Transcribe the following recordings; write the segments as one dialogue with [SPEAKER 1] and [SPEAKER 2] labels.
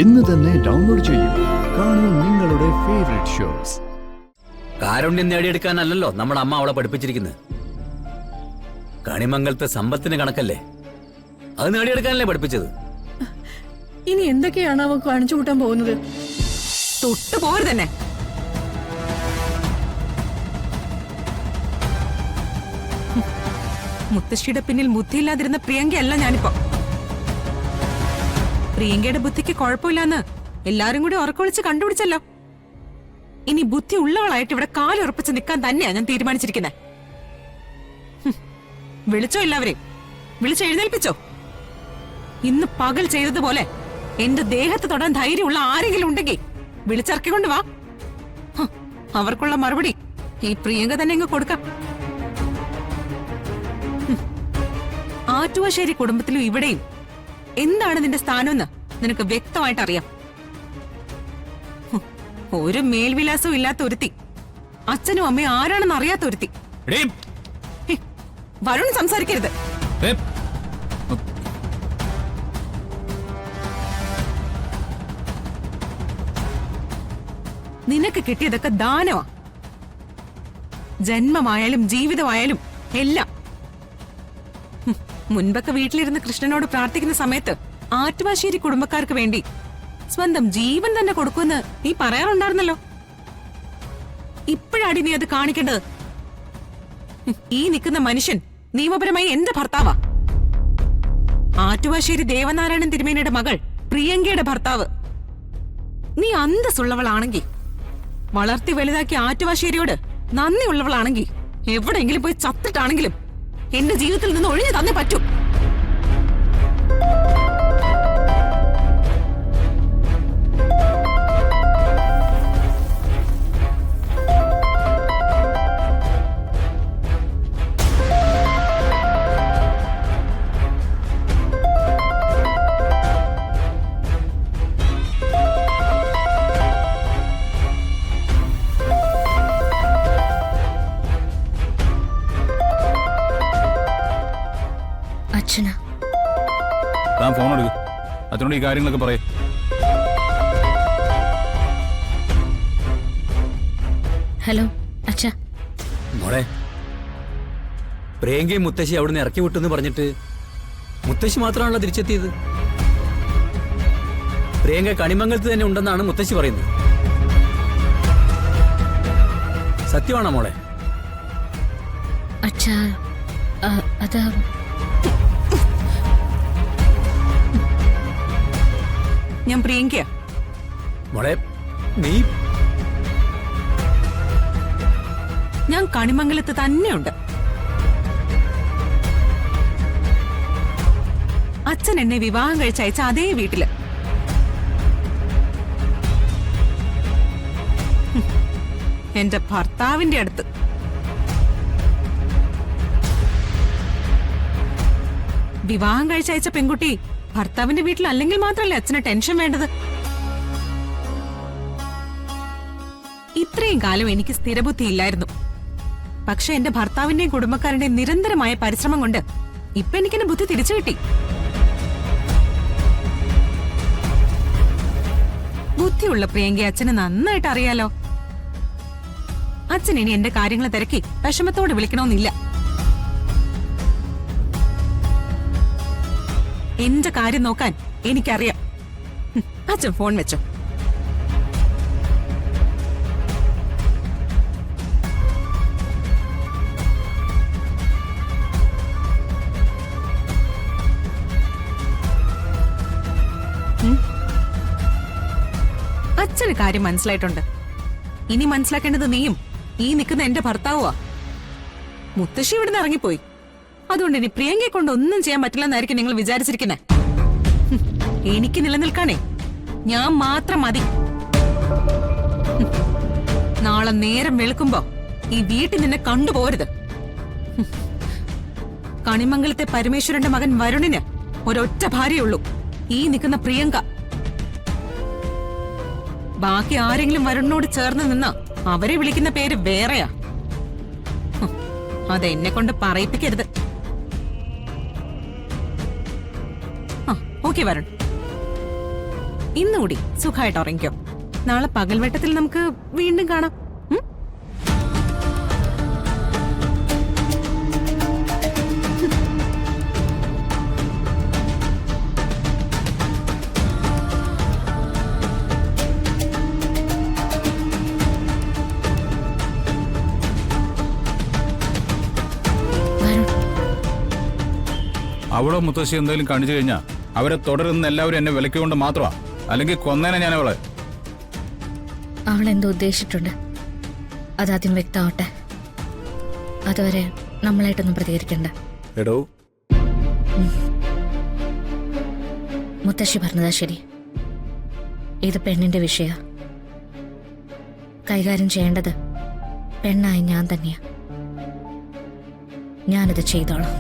[SPEAKER 1] ഇന്ന് തന്നെ ഡൗൺലോഡ് ചെയ്യൂ. കാണൂ നിങ്ങളുടെ ഫേവറേറ്റ് ഷോസ്.
[SPEAKER 2] കാരുണ്യം നേടിയെടുക്കാനല്ലോ നമ്മുടെ അമ്മ അവളെ പഠിപ്പിച്ചിരിക്കുന്നത്. കണിമംഗലത്തെ സമ്പത്തിന് കണക്കല്ലേ, അത് നേടിയെടുക്കാനല്ലേ പഠിപ്പിച്ചത്.
[SPEAKER 3] ഇനി എന്തൊക്കെയാണ് അവൻ കാണിച്ചു കൂട്ടാൻ പോകുന്നത്?
[SPEAKER 4] തൊട്ടു പോരു തന്നെ. മുത്തശ്ശിയുടെ പിന്നിൽ ബുദ്ധിയില്ലാതിരുന്ന പ്രിയങ്കയല്ല ഞാനിപ്പോ. പ്രിയങ്കയുടെ ബുദ്ധിക്ക് കുഴപ്പമില്ലാന്ന് എല്ലാരും കൂടി ഉറക്കൊളിച്ച് കണ്ടുപിടിച്ചല്ലോ. ഇനി ബുദ്ധി ഉള്ളവളായിട്ട് ഇവിടെ കാലുറപ്പിച്ച് നിൽക്കാൻ തന്നെയാ ഞാൻ തീരുമാനിച്ചിരിക്കുന്നത്. വിളിച്ചോ എല്ലാവരെയും, വിളിച്ചെഴുന്നേൽപ്പിച്ചോ. ഇന്ന് പകൽ ചെയ്തതുപോലെ എന്റെ ദേഹത്ത് തൊടാൻ ധൈര്യമുള്ള ആരെങ്കിലും ഉണ്ടെങ്കിൽ വിളിച്ചിറക്കിക്കൊണ്ട് വാ. അവർക്കുള്ള മറുപടി ഈ പ്രിയങ്ക തന്നെ അങ്ങ് കൊടുക്കാം. ആറ്റുവാശ്ശേരി കുടുംബത്തിലും ഇവിടെയും എന്താണ് നിന്റെ സ്ഥാനമെന്ന് നിനക്ക് വ്യക്തമായിട്ട് അറിയാം. ഒരു മേൽവിലാസവും ഇല്ലാത്ത ഒരുത്തി, അച്ഛനും അമ്മയും ആരാണെന്ന് അറിയാത്ത ഒരുത്തി. വരുൺ സംസാരിക്കരുത്. നിനക്ക് കിട്ടിയതൊക്കെ ദാനമാ. ജന്മമായാലും ജീവിതമായാലും എല്ലാം. മുൻപൊക്കെ വീട്ടിലിരുന്ന് കൃഷ്ണനോട് പ്രാർത്ഥിക്കുന്ന സമയത്ത് ആറ്റുവാശ്ശേരി കുടുംബക്കാർക്ക് വേണ്ടി സ്വന്തം ജീവൻ തന്നെ കൊടുക്കുമെന്ന് നീ പറയാറുണ്ടായിരുന്നല്ലോ. ഇപ്പോഴാടി നീ അത് കാണിക്കേണ്ടത്. ഈ നിൽക്കുന്ന മനുഷ്യൻ നിയമപരമായി എന്റെ ഭർത്താവാ. ആറ്റുവാശ്ശേരി ദേവനാരായണൻ തിരുമേനിയുടെ മകൾ പ്രിയങ്കയുടെ ഭർത്താവ്. നീ അന്തസ്സുള്ളവളാണെങ്കിൽ, വളർത്തി വലുതാക്കി ആറ്റുവാശ്ശേരിയോട് നന്ദിയുള്ളവളാണെങ്കിൽ, എവിടെയെങ്കിലും പോയി ചത്തിട്ടാണെങ്കിലും എന്റെ ജീവിതത്തിൽ നിന്ന് ഒഴിഞ്ഞു തന്നെ പറ്റൂ.
[SPEAKER 5] താൻ ഫോൺ എടുക്കും, അച്ഛനോട് ഈ കാര്യങ്ങളൊക്കെ പറയേ.
[SPEAKER 6] ഹലോ അച്ഛാ.
[SPEAKER 2] മോളെ, പ്രിയങ്കയും മുത്തശ്ശി അവിടുന്ന് ഇറക്കി വിട്ടെന്ന് പറഞ്ഞിട്ട് മുത്തശ്ശി മാത്രമാണല്ലോ തിരിച്ചെത്തിയത്. പ്രിയങ്ക കണിമംഗലത്ത് തന്നെ ഉണ്ടെന്നാണ് മുത്തശ്ശി പറയുന്നത്. സത്യമാണോ മോളെ?
[SPEAKER 6] അച്ഛാ, അത്
[SPEAKER 4] ഞാൻ പ്രിയങ്കയാ.
[SPEAKER 2] മോളെ, നീ
[SPEAKER 4] ഞാൻ കണിമംഗലത്ത് തന്നെയുണ്ട്. അച്ഛൻ എന്നെ വിവാഹം കഴിച്ചയച്ച അതേ വീട്ടില്. എന്റെ ഭർത്താവിന്റെ അടുത്ത്. വിവാഹം കഴിച്ചയച്ച പെൺകുട്ടി ഭർത്താവിന്റെ വീട്ടിൽ അല്ലെങ്കിൽ മാത്രമല്ലേ അച്ഛന് ടെൻഷൻ വേണ്ടത്. ഇത്രയും കാലം എനിക്ക് സ്ഥിരബുദ്ധി ഇല്ലായിരുന്നു. പക്ഷെ എന്റെ ഭർത്താവിന്റെയും കുടുംബക്കാരുടെയും നിരന്തരമായ പരിശ്രമം കൊണ്ട് ഇപ്പൊ എനിക്കെന്നെ ബുദ്ധി തിരിച്ചു കിട്ടി. ബുദ്ധിയുള്ള പ്രിയങ്ക അച്ഛന് നന്നായിട്ട് അറിയാലോ. അച്ഛൻ ഇനി എന്റെ കാര്യങ്ങൾ തിരക്കി വിഷമത്തോടെ വിളിക്കണമെന്നില്ല. എന്റെ കാര്യം നോക്കാൻ എനിക്കറിയാം. അച്ഛൻ ഫോൺ വെച്ചോ. അച്ഛന് കാര്യം മനസ്സിലായിട്ടുണ്ട്. ഇനി മനസ്സിലാക്കേണ്ടത് നീയും ഈ നിൽക്കുന്ന എന്റെ ഭർത്താവുവാ. മുത്തശ്ശി ഇവിടുന്ന് ഇറങ്ങിപ്പോയി. അതുകൊണ്ട് ഇനി പ്രിയങ്കയെ കൊണ്ട് ഒന്നും ചെയ്യാൻ പറ്റില്ലെന്നായിരിക്കും നിങ്ങൾ വിചാരിച്ചിരിക്കുന്നത്. എനിക്ക് നിലനിൽക്കാനേ ഞാൻ മാത്രം മതി. നാളെ നേരം വെളുക്കുമ്പോ ഈ വീട്ടിൽ നിന്നെ കണ്ടുപോരുത്. കണിമംഗലത്തെ പരമേശ്വരന്റെ മകൻ വരുണിന് ഒരൊറ്റ ഭാര്യയുള്ളൂ, ഈ നിൽക്കുന്ന പ്രിയങ്ക. ബാക്കി ആരെങ്കിലും വരുണിനോട് ചേർന്ന് നിന്ന അവരെ വിളിക്കുന്ന പേര് വേറെയാ. അതെന്നെ കൊണ്ട് പറയിപ്പിക്കരുത്. ഓക്കെ വരുൺ. ഇന്നുകൂടി സുഖമായിട്ട് ഉറങ്ങിക്കോ. നാളെ പകൽവെട്ടത്തിൽ നമുക്ക് വീണ്ടും കാണാം. ഉം?
[SPEAKER 6] വരുൺ,
[SPEAKER 5] അവളോ മുത്തശ്ശി എന്തെങ്കിലും കാണിച്ചു കഴിഞ്ഞാൽ അവരെ തുടരുന്ന എല്ലാവരും എന്നെ വിലക്കുകൊണ്ട് മാത്രമാ, അല്ലെങ്കിൽ കൊന്നേനെ ഞാൻ അവളെ.
[SPEAKER 6] അവൾ എന്തോ ഉദ്ദേശിച്ചിട്ടുണ്ട്, അതാദ്യം വ്യക്തമാവട്ടെ. അതുവരെ നമ്മളായിട്ടൊന്നും പ്രതികരിക്കണ്ട.
[SPEAKER 1] എടോ,
[SPEAKER 6] മുത്തശ്ശി പറഞ്ഞതാ ശരി. ഇത് പെണ്ണിന്റെ വിഷയ. കൈകാര്യം ചെയ്യേണ്ടത് പെണ്ണായി ഞാൻ തന്നെയാ. ഞാനിത് ചെയ്തോളാം.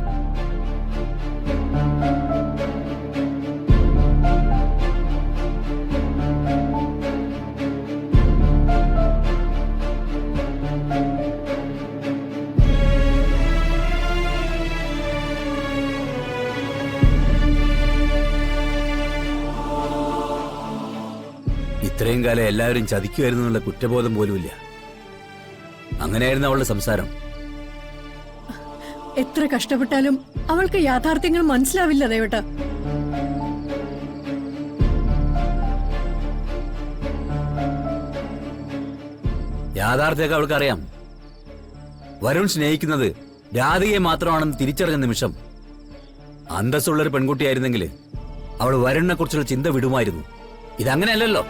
[SPEAKER 2] ഇത്രയും കാലം എല്ലാവരും ചതിക്കുമായിരുന്നു എന്നുള്ള കുറ്റബോധം പോലുമില്ല. അങ്ങനെയായിരുന്നു അവളുടെ സംസാരം.
[SPEAKER 3] എത്ര കഷ്ടപ്പെട്ടാലും അവൾക്ക് യാഥാർത്ഥ്യങ്ങൾ മനസ്സിലാവില്ല ദേവട്ട.
[SPEAKER 2] യാഥാർത്ഥ്യമൊക്കെ അവൾക്കറിയാം. വരുൺ സ്നേഹിക്കുന്നത് രാധികയെ മാത്രമാണെന്ന് തിരിച്ചറിഞ്ഞ നിമിഷം അന്തസ്സുള്ളൊരു പെൺകുട്ടിയായിരുന്നെങ്കിൽ അവൾ വരുണിനെ കുറിച്ചുള്ള ചിന്ത വിടുമായിരുന്നു. ഇതങ്ങനെയല്ലല്ലോ.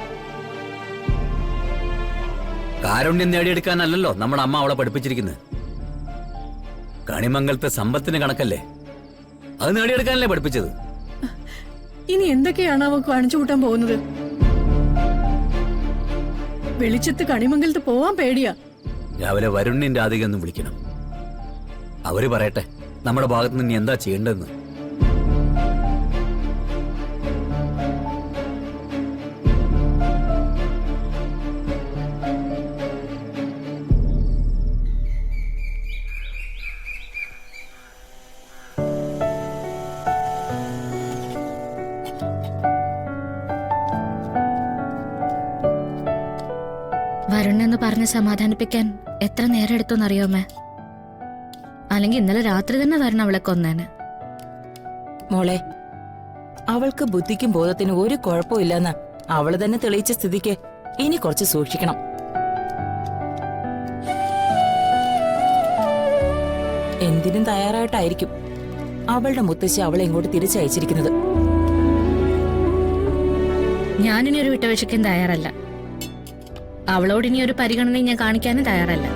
[SPEAKER 2] കാരുണ്യം നേടിയെടുക്കാനല്ലല്ലോ നമ്മുടെ അമ്മ അവളെ പഠിപ്പിച്ചിരിക്കുന്നത്. കണിമംഗലത്തെ സമ്പത്തിന് കണക്കല്ലേ, അത് നേടിയെടുക്കാനല്ലേ പഠിപ്പിച്ചത്.
[SPEAKER 3] ഇനി എന്തൊക്കെയാണ് അവ കാണിച്ചു കൂട്ടാൻ പോകുന്നത്? വെളിച്ചത്ത് കണിമംഗലത്ത് പോവാൻ പേടിയാ.
[SPEAKER 2] രാവിലെ വരുണിന്റെ രാധിക ഒന്ന് വിളിക്കണം. അവര് പറയട്ടെ നമ്മുടെ ഭാഗത്ത് നിന്ന് എന്താ ചെയ്യേണ്ടതെന്ന്.
[SPEAKER 6] വരുണെന്ന് പറഞ്ഞ് സമാധാനിപ്പിക്കാൻ എത്ര നേരം എടുത്തോന്നറിയോമേ? അല്ലെങ്കിൽ ഇന്നലെ രാത്രി തന്നെ വരണം അവളെ കൊന്നേന്.
[SPEAKER 7] മോളെ, അവൾക്ക് ബുദ്ധിക്കും ബോധത്തിനും ഒരു കുഴപ്പമില്ലെന്ന് അവള് തന്നെ തെളിയിച്ച സ്ഥിതിക്ക് ഇനി കുറച്ച് സൂക്ഷിക്കണം. എന്തിനും തയ്യാറായിട്ടായിരിക്കും അവളുടെ മുത്തശ്ശി അവളെ ഇങ്ങോട്ട് തിരിച്ചയച്ചിരിക്കുന്നത്.
[SPEAKER 6] ഞാനിനി ഒരു വിട്ടുവീഴ്ചയ്ക്കും തയ്യാറല്ല. അവളോട് ഇനി ഒരു പരിഗണനയും ഞാൻ കാണിക്കാനും തയ്യാറല്ല.